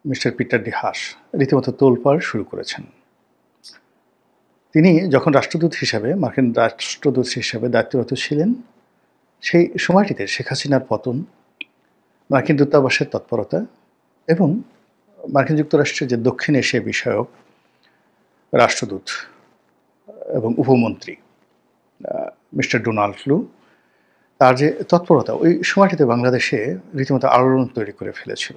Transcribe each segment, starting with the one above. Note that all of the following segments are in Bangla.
মিস্টার পিটার ডি হাস রীতিমতো তোলপাড় শুরু করেছেন। তিনি যখন মার্কিন রাষ্ট্রদূত হিসেবে দায়িত্বরত ছিলেন, সেই সময়টিতে শেখ হাসিনার পতন, মার্কিন দূতাবাসের তৎপরতা এবং মার্কিন যুক্তরাষ্ট্রের যে দক্ষিণ এশিয়া বিষয়ক রাষ্ট্রদূত এবং উপমন্ত্রী মিস্টার ডোনাল্ড লু, তার যে তৎপরতা ওই সময়টিতে বাংলাদেশে রীতিমতো আলোড়ন তৈরি করে ফেলেছিল।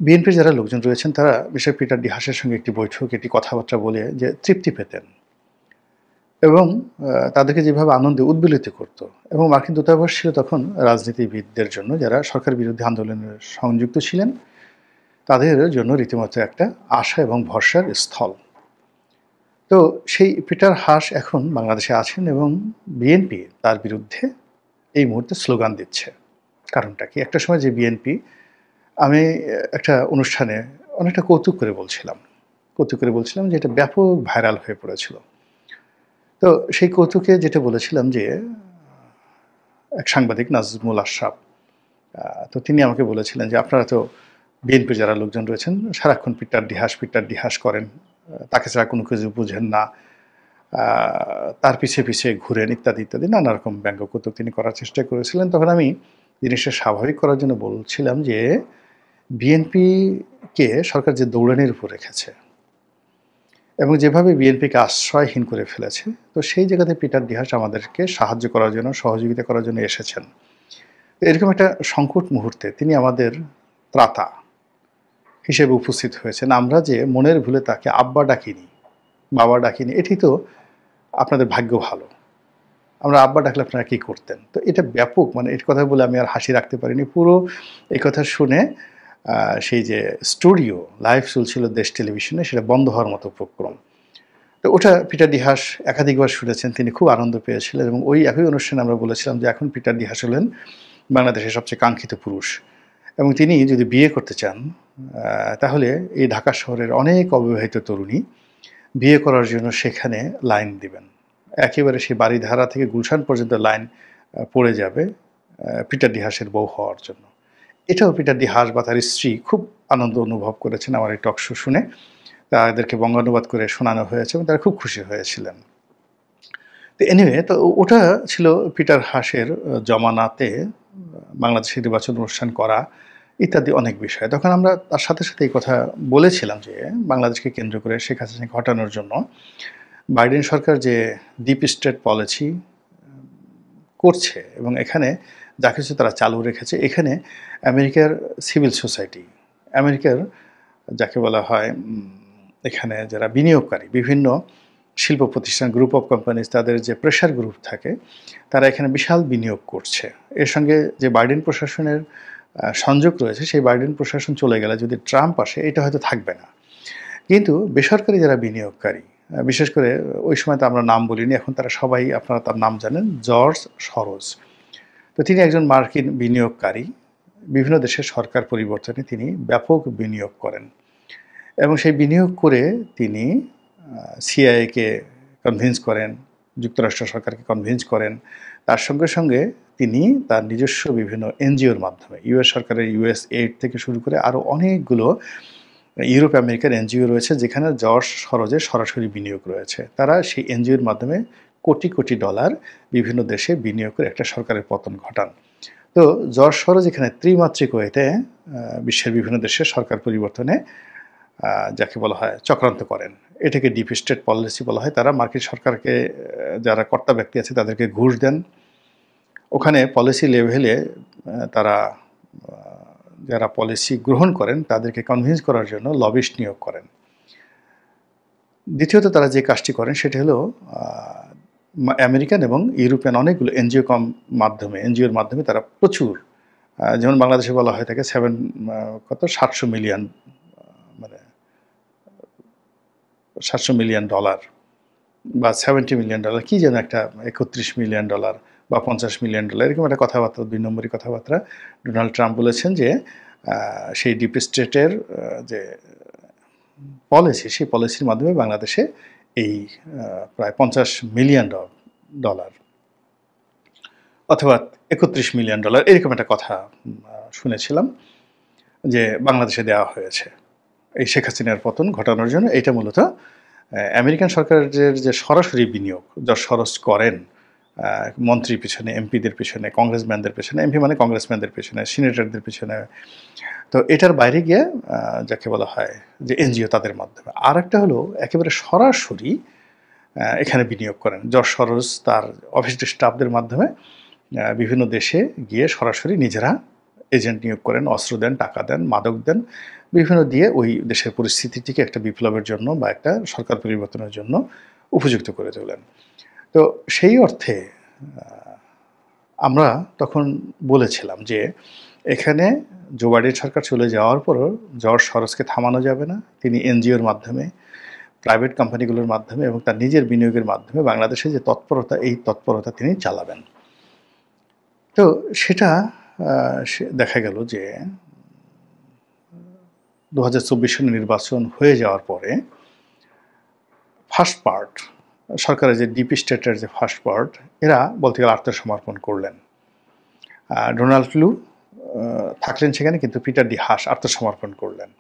বিএনপির যারা লোকজন রয়েছেন তারা মিস্টার পিটার ডি হাসের সঙ্গে একটি বৈঠক, একটি কথাবার্তা বলে যে তৃপ্তি পেতেন এবং তাদেরকে যেভাবে আনন্দে উদ্বেলিত করত। এবং মার্কিন দূতাবাস ছিল তখন রাজনীতিবিদদের জন্য, যারা সরকার বিরোধী আন্দোলনের সংযুক্ত ছিলেন, তাদের জন্য রীতিমতো একটা আশা এবং ভরসার স্থল। তো সেই পিটার হাস এখন বাংলাদেশে আছেন এবং বিএনপি তার বিরুদ্ধে এই মুহূর্তে স্লোগান দিচ্ছে। কারণটা কি? একটা সময় যে বিএনপি, আমি একটা অনুষ্ঠানে অনেকটা কৌতুক করে বলছিলাম যে এটা ব্যাপক ভাইরাল হয়ে পড়েছিল। তো সেই কৌতুকে যেটা বলেছিলাম যে এক সাংবাদিক নাজমুল আশরাফ, তো তিনি আমাকে বলেছিলেন যে আপনারা তো বিএনপির যারা লোকজন রয়েছেন সারাক্ষণ পিটার ডি হাস করেন, তাকে ছাড়া কোনো কিছু বুঝেন না, তার পিছে পিছে ঘুরেন, ইত্যাদি ইত্যাদি নানা রকম ব্যঙ্গ কৌতুক তিনি করার চেষ্টা করেছিলেন। তখন আমি জিনিসটা স্বাভাবিক করার জন্য বলছিলাম যে বিএনপিকে সরকার যে দৌড়ানির উপর রেখেছে এবং যেভাবে বিএনপিকে আশ্রয়হীন করে ফেলেছে, তো সেই জায়গাতে পিটার ডি হাস আমাদেরকে সাহায্য করার জন্য, সহযোগিতা করার জন্য এসেছেন। এরকম একটা সংকট মুহূর্তে তিনি আমাদের ত্রাতা হিসেবে উপস্থিত হয়েছেন। আমরা যে মনের ভুলে তাকে আব্বা ডাকিনি, বাবা ডাকিনি, এটি তো আপনাদের ভাগ্য ভালো। আমরা আব্বা ডাকলে আপনারা কী করতেন? তো এটা ব্যাপক, মানে এর কথা বলে আমি আর হাসি রাখতে পারিনি। পুরো এই কথা শুনে সেই যে স্টুডিও লাইভ চলছিল দেশ টেলিভিশনে, সেটা বন্ধ হওয়ার মতো উপক্রম। তো ওটা পিটার ডি হাস একাধিকবার শুনেছেন, তিনি খুব আনন্দ পেয়েছিলেন এবং ওই একই অনুষ্ঠানে আমরা বলেছিলাম যে এখন পিটার ডি হাস হলেন বাংলাদেশের সবচেয়ে কাঙ্ক্ষিত পুরুষ এবং তিনি যদি বিয়ে করতে চান তাহলে এই ঢাকা শহরের অনেক অবিবাহিত তরুণী বিয়ে করার জন্য সেখানে লাইন দিবেন। একেবারে সেই বাড়িধারা থেকে গুলশান পর্যন্ত লাইন পড়ে যাবে পিটার ডি হাসের বউ হওয়ার জন্য। এটাও পিটার ডি হাস বা তার স্ত্রী খুব আনন্দ অনুভব করেছেন আমার এই টক শো শুনে। তাদেরকে বঙ্গানুবাদ করে শোনানো হয়েছে এবং তারা খুব খুশি হয়েছিলেন। তো এনিওয়ে, তো ওটা ছিল পিটার হাসের জমানাতে বাংলাদেশে নির্বাচন অনুষ্ঠান করা ইত্যাদি অনেক বিষয়। তখন আমরা তার সাথে সাথে এই কথা বলেছিলাম যে বাংলাদেশকে কেন্দ্র করে শেখ হাসিনাকে হটানোর জন্য বাইডেন সরকার যে ডিপ স্টেট পলিসি করছে এবং এখানে যা কিছু তারা চালু রেখেছে, এখানে আমেরিকার সিভিল সোসাইটি, আমেরিকার যাকে বলা হয় এখানে যারা বিনিয়োগকারী, বিভিন্ন শিল্প প্রতিষ্ঠান, গ্রুপ অফ কোম্পানিজ, তাদের যে প্রেশার গ্রুপ থাকে, তারা এখানে বিশাল বিনিয়োগ করছে। এর সঙ্গে যে বাইডেন প্রশাসনের সংযোগ রয়েছে, সেই বাইডেন প্রশাসন চলে গেলে যদি ট্রাম্প আসে, এটা হয়তো থাকবে না। কিন্তু বেসরকারি যারা বিনিয়োগকারী, বিশেষ করে ওই সময় তো আমরা নাম বলিনি, এখন তারা সবাই, আপনারা তার নাম জানেন, জর্জ সরোজ। তো তিনি একজন মার্কিন বিনিয়োগকারী, বিভিন্ন দেশের সরকার পরিবর্তনে তিনি ব্যাপক বিনিয়োগ করেন এবং সেই বিনিয়োগ করে তিনি সিআইএকে কনভিন্স করেন, যুক্তরাষ্ট্র সরকারকে কনভিন্স করেন। তার সঙ্গে সঙ্গে তিনি তার নিজস্ব বিভিন্ন এনজিওর মাধ্যমে, ইউএস সরকারের ইউএস এইড থেকে শুরু করে আরও অনেকগুলো ইউরোপ আমেরিকার এনজিও রয়েছে যেখানে জর্জ সরোজের সরাসরি বিনিয়োগ রয়েছে। তারা সেই এনজিওর মাধ্যমে কোটি কোটি ডলার বিভিন্ন দেশে বিনিয়োগ করে একটা সরকারের পতন ঘটান। তো জর্জ সরোজ এখানে ত্রিমাত্রিক ওয়েতে বিশ্বের বিভিন্ন দেশের সরকার পরিবর্তনে যাকে বলা হয় চক্রান্ত করেন। এটাকে ডিপ স্টেট পলিসি বলা হয়। তারা মার্কিন সরকারকে, যারা কর্তা ব্যক্তি আছে তাদেরকে ঘুষ দেন। ওখানে পলিসি লেভেলে তারা যারা পলিসি গ্রহণ করেন তাদেরকে কনভিন্স করার জন্য লবিস্ট নিয়োগ করেন। দ্বিতীয়ত তারা যে কাজটি করেন সেটা হলো আমেরিকান এবং ইউরোপিয়ান অনেকগুলো এনজিওর মাধ্যমে তারা প্রচুর, যেমন বাংলাদেশে বলা হয় থাকে 700 মিলিয়ন, মানে 700 মিলিয়ন ডলার বা 70 মিলিয়ন ডলার, কি যেন একটা 31 মিলিয়ন ডলার বা 50 মিলিয়ন ডলার, এরকম একটা কথাবার্তা, 2 নম্বরই কথাবার্তা ডোনাল্ড ট্রাম্প বলেছেন যে সেই ডিপ স্টেটের যে পলিসি, সেই পলিসির মাধ্যমে বাংলাদেশে এই প্রায় 50 মিলিয়ন ডলার অথবা 31 মিলিয়ন ডলার এরকম একটা কথা শুনেছিলাম। যে বাংলাদেশে দেওয়া হয়েছে এই শেখ হাসিনার পতন ঘটানোর জন্য। এটা মূলত আমেরিকান সরকারের যে সরাসরি বিনিয়োগ যা খরচ করেন মন্ত্রীর পিছনে, এমপিদের পিছনে, কংগ্রেসম্যানদের পেছনে, এমপি মানে কংগ্রেসম্যানদের পিছনে, সিনেটরদের পিছনে। তো এটার বাইরে গিয়ে যাকে বলা হয় যে এনজিও তাদের মাধ্যমে। আর একটা হলো একেবারে সরাসরি এখানে বিনিয়োগ করেন যশ সরোজ তার অফিস স্টাফদের মাধ্যমে বিভিন্ন দেশে গিয়ে সরাসরি নিজেরা এজেন্ট নিয়োগ করেন, অস্ত্র দেন, টাকা দেন, মাদক দেন, বিভিন্ন দিয়ে ওই দেশের পরিস্থিতিটিকে একটা বিপ্লবের জন্য বা একটা সরকার পরিবর্তনের জন্য উপযুক্ত করে তোলেন। তো সেই অর্থে আমরা তখন বলেছিলাম যে এখানে জো বাইডেন সরকার চলে যাওয়ার পরও জর্জ সরোজকে থামানো যাবে না। তিনি এনজিওর মাধ্যমে, প্রাইভেট কোম্পানিগুলোর মাধ্যমে এবং তার নিজের বিনিয়োগের মাধ্যমে বাংলাদেশে যে তৎপরতা, এই তৎপরতা তিনি চালাবেন। তো সেটা দেখা গেল যে 2024 সালে নির্বাচন হয়ে যাওয়ার পরে ফার্স্ট পার্ট সরকারের যে ডিপ স্টেটের যে ফার্স্ট পার্ট এরা বলতে গেলে আত্মসমর্পণ করলেন। ডোনাল্ড লু থাকলেন সেখানে, কিন্তু পিটার ডি হাস আত্মসমর্পণ করলেন।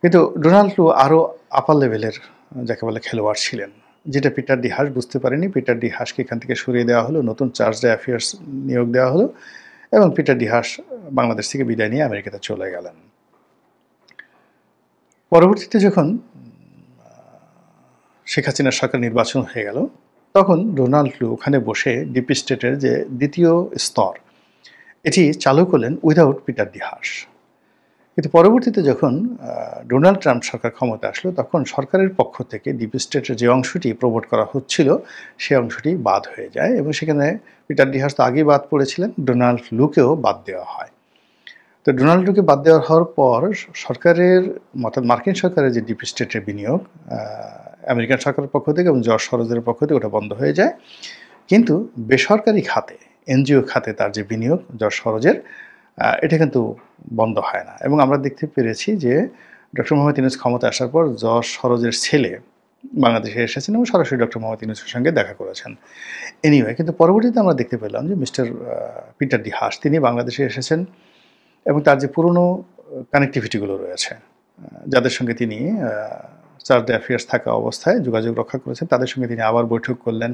কিন্তু ডোনাল্ড লু আরও আপার লেভেলের যাকে বলে খেলোয়াড় ছিলেন, যেটা পিটার ডি হাস বুঝতে পারেনি। পিটার ডি হাসকে এখান থেকে সরিয়ে দেওয়া হলো, নতুন চার্জ অ্যাফেয়ার্স নিয়োগ দেওয়া হলো এবং পিটার ডি হাস বাংলাদেশ থেকে বিদায় নিয়ে আমেরিকাতে চলে গেলেন। পরবর্তীতে যখন শেখ হাসিনার সরকার নির্বাচন হয়ে গেল, তখন ডোনাল্ড লু ওখানে বসে ডিপ স্টেটের যে দ্বিতীয় স্তর এটি চালু করলেন উইদাউট পিটার ডি হাস। কিন্তু পরবর্তীতে যখন ডোনাল্ড ট্রাম্প সরকার ক্ষমতা আসলো, তখন সরকারের পক্ষ থেকে ডিপ স্টেটের যে অংশটি প্রমোট করা হচ্ছিল সেই অংশটি বাদ হয়ে যায় এবং সেখানে পিটার ডি হাস তো আগেই বাদ পড়েছিলেন, ডোনাল্ড লুকেও বাদ দেওয়া হয়। তো ডোনাল্ড লুকে বাদ দেওয়া হওয়ার পর সরকারের অর্থাৎ মার্কিন সরকারের যে ডিপ স্টেটের বিনিয়োগ আমেরিকান সরকারের পক্ষ থেকে এবং জর্জ সরোজের পক্ষ থেকে ওটা বন্ধ হয়ে যায়। কিন্তু বেসরকারি খাতে, এনজিও খাতে তার যে বিনিয়োগ জর্জ সরোজের, এটা কিন্তু বন্ধ হয় না। এবং আমরা দেখতে পেরেছি যে ডক্টর মোহাম্মদ ইউনূস ক্ষমতা আসার পর জর্জ সরোজের ছেলে বাংলাদেশে এসেছেন এবং সরাসরি ডক্টর মোহাম্মদ ইউনূসের সঙ্গে দেখা করেছেন। এনিওয়ে, কিন্তু পরবর্তীতে আমরা দেখতে পেলাম যে মিস্টার পিটার ডি হাস তিনি বাংলাদেশে এসেছেন এবং তার যে পুরনো কানেক্টিভিটিগুলো রয়েছে, যাদের সঙ্গে তিনি চার্জ অ্যাফেয়ার্স থাকা অবস্থায় যোগাযোগ রক্ষা করেছেন, তাদের সঙ্গে তিনি আবার বৈঠক করলেন,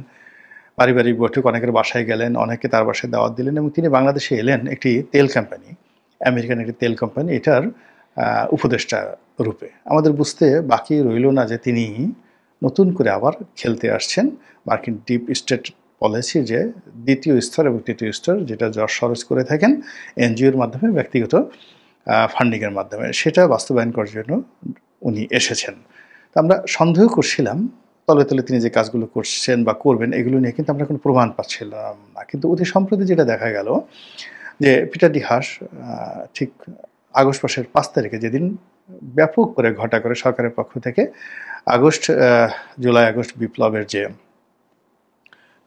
পারিবারিক বৈঠক, অনেকের বাসায় গেলেন, অনেকে তার বাসায় দাওয়াত দিলেন এবং তিনি বাংলাদেশে এলেন একটি তেল কোম্পানি, আমেরিকান একটি তেল কোম্পানি, এটার উপদেষ্টা রূপে। আমাদের বুঝতে বাকি রইল না যে তিনি নতুন করে আবার খেলতে আসছেন মার্কিন ডিপ স্টেট পলিসি, যে দ্বিতীয় স্তর এবং তৃতীয় স্তর, যেটা জর্জ সরোজ করে থাকেন এনজিওর মাধ্যমে, ব্যক্তিগত ফান্ডিংয়ের মাধ্যমে, সেটা বাস্তবায়ন করার জন্য উনি এসেছেন। তো আমরা সন্দেহ করছিলাম তলে তলে তিনি যে কাজগুলো করছেন বা করবেন এগুলো নিয়ে, কিন্তু আমরা কোনো প্রমাণ পাচ্ছিলাম না। কিন্তু অতি সম্প্রতি যেটা দেখা গেল যে পিটার ডি হাস ঠিক আগস্ট মাসের 5 তারিখে, যেদিন ব্যাপক করে ঘটা করে সরকারের পক্ষ থেকে জুলাই আগস্ট বিপ্লবের যে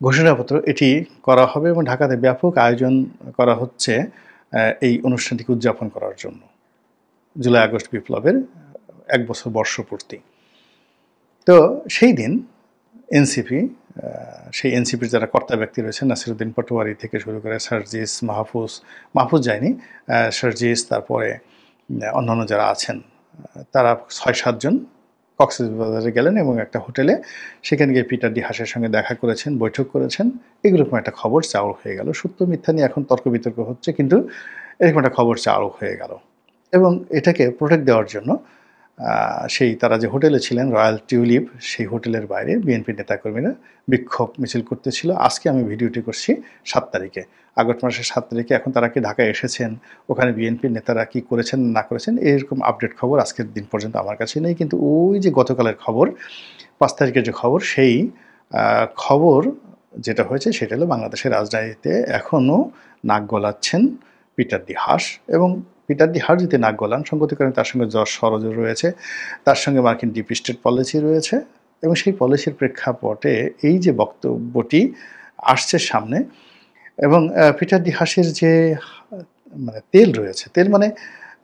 ঘোষণাপত্র এটি করা হবে এবং ঢাকাতে ব্যাপক আয়োজন করা হচ্ছে এই অনুষ্ঠানটিকে উদযাপন করার জন্য, জুলাই আগস্ট বিপ্লবের 1 বছর বর্ষপূর্তি। তো সেই দিন এনসিপি, সেই এনসিপির যারা কর্তা ব্যক্তি রয়েছেন, নাসিরুদ্দিন পাটোয়ারি থেকে শুরু করে সার্জিস, মাহফুজ যায়নি, সার্জিস, তারপরে অন্যান্য যারা আছেন, তারা 6-7 জন কক্সবাজারে গেলেন এবং একটা হোটেলে, সেখানে গিয়ে পিটার ডি হাসের সঙ্গে দেখা করেছেন, বৈঠক করেছেন। এরকম একটা খবর চাউর হয়ে গেল। সত্য মিথ্যা নিয়ে এখন তর্ক বিতর্ক হচ্ছে, কিন্তু এরকম একটা খবর চাউর হয়ে গেল। এবং এটাকে প্রোটেক্ট দেওয়ার জন্য সেই তারা যে হোটেলে ছিলেন রয়্যাল টিউলিপ, সেই হোটেলের বাইরে বিএনপি নেতাকর্মীরা বিক্ষোভ মিছিল করতেছিল। আজকে আমি ভিডিওটি করছি 7 তারিখে, আগস্ট মাসের 7 তারিখে। এখন তারা কি ঢাকায় এসেছেন, ওখানে বিএনপির নেতারা কি করেছেন না করেছেন, এরকম আপডেট খবর আজকের দিন পর্যন্ত আমার কাছে নেই। কিন্তু ওই যে গতকালের খবর, 5 তারিখের যে খবর, সেই খবর যেটা হয়েছে সেটা হলো বাংলাদেশের রাজনীতিতে এখনও নাক গলাচ্ছেন পিটার ডি হাস। এবং পিটার ডি হাস যদি নাক গলান, সঙ্গতি করেন তার সঙ্গে জর্জ সরোজ রয়েছে, তার সঙ্গে মার্কিন ডিপ স্টেট পলিসি রয়েছে এবং সেই পলিসির প্রেক্ষাপটে এই যে বক্তব্যটি আসছে সামনে। এবং পিটার ডি হাসের যে মানে তেল রয়েছে, তেল মানে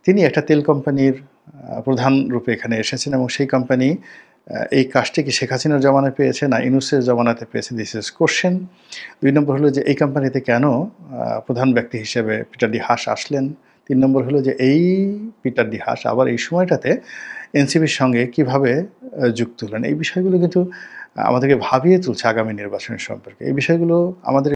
তিনি একটা তেল কোম্পানির প্রধান রূপে এখানে এসেছেন এবং সেই কোম্পানি এই কাজটি কি শেখ হাসিনার জমানায় পেয়েছে না ইউনূসের জমানাতে পেয়েছে, দিস ইজ কোশ্চেন। 2 নম্বর হলো যে এই কোম্পানিতে কেন প্রধান ব্যক্তি হিসেবে পিটার ডি হাস আসলেন, ৩ নম্বর হলো যে এই পিটার ডিহাস আবার এই সময়টাতে এনসিপির সঙ্গে কিভাবে যুক্ত হলেন। এই বিষয়গুলো কিন্তু আমাদেরকে ভাবিয়ে তুলছে আগামী নির্বাচন সম্পর্কে। এই বিষয়গুলো আমাদের